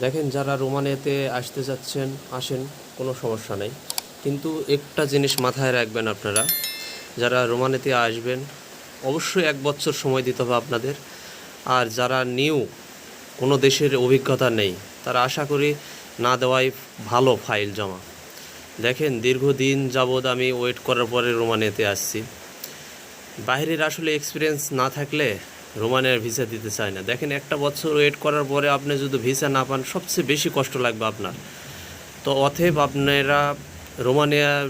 দেখেন, যারা রোমানিয়াতে আসতে চাচ্ছেন আসেন, কোনো সমস্যা নেই। কিন্তু একটা জিনিস মাথায় রাখবেন আপনারা, যারা রোমানিয়াতে আসবেন অবশ্যই 1 বছর সময় দিতে হবে আপনাদের। আর যারা নিউ, কোনো দেশের অভিজ্ঞতা নেই, তারা আশা করি না দেওয়াই ভালো ফাইল জমা। দেখেন, দীর্ঘদিন যাবৎ আমি ওয়েট করার পরে রোমানিয়াতে আসছি। বাইরের আসলে এক্সপিরিয়েন্স না থাকলে রোমানিয়ার ভিসা দিতে চায় না। দেখেন, 1 বছর ওয়েট করার পরে আপনি যদি ভিসা না পান, সবচেয়ে বেশি কষ্ট লাগবে আপনার। তো অতএব আপনারা রোমানিয়ার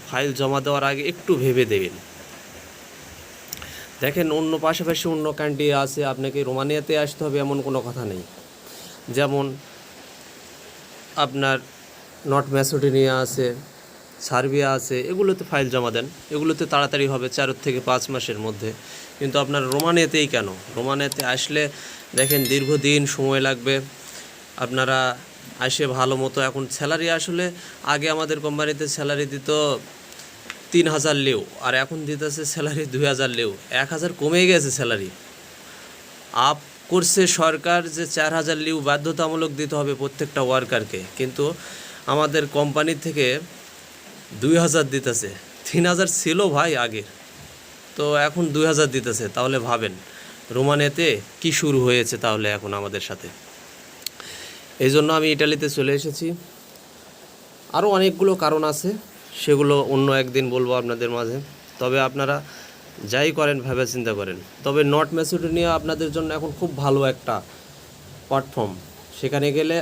ফাইল জমা দেওয়ার আগে একটু ভেবে দেবেন। দেখেন, অন্য পাশাপাশি অন্য কান্ট্রি আছে, আপনাকে রোমানিয়াতে আসতে হবে এমন কোনো কথা নেই। যেমন আপনার নর্থ ম্যাসেডোনিয়া আছে, সার্বিয়া আছে, এগুলোতে ফাইল জমা দেন, এগুলোতে তাড়াতাড়ি হবে 4 থেকে 5 মাসের মধ্যে। কিন্তু আপনার রোমানিয়াতেই কেন? রোমানিয়াতে আসলে দেখেন দীর্ঘদিন সময় লাগবে। আপনারা আসে ভালো মতো, এখন স্যালারি আসলে আগে আমাদের কোম্পানিতে স্যালারি দিত 3000 লিউ, আর এখন দিতেছে স্যালারি 2000 লিউ, 1000 কমে গেছে স্যালারি। আপ করছে সরকার যে 4000 লিউ বাধ্যতামূলক দিতে হবে প্রত্যেকটা ওয়ার্কারকে, কিন্তু আমাদের কোম্পানি থেকে 2000 দিতেছে। 3000 ছিল ভাই আগে, তো এখন 2000 দিতেছে। তাহলে ভাবেন রোমানিয়াতে কি শুরু হয়েছে তাহলে এখন আমাদের সাথে। এই জন্য আমি ইটালিতে চলে এসেছি। আরও অনেকগুলো কারণ আছে, সেগুলো অন্য একদিন বলবো আপনাদের মাঝে। তবে আপনারা যাই করেন ভেবে চিন্তা করেন। তবে নর্থ ম্যাসেডোনিয়া আপনাদের জন্য এখন খুব ভালো একটা প্ল্যাটফর্ম। সেখানে গেলে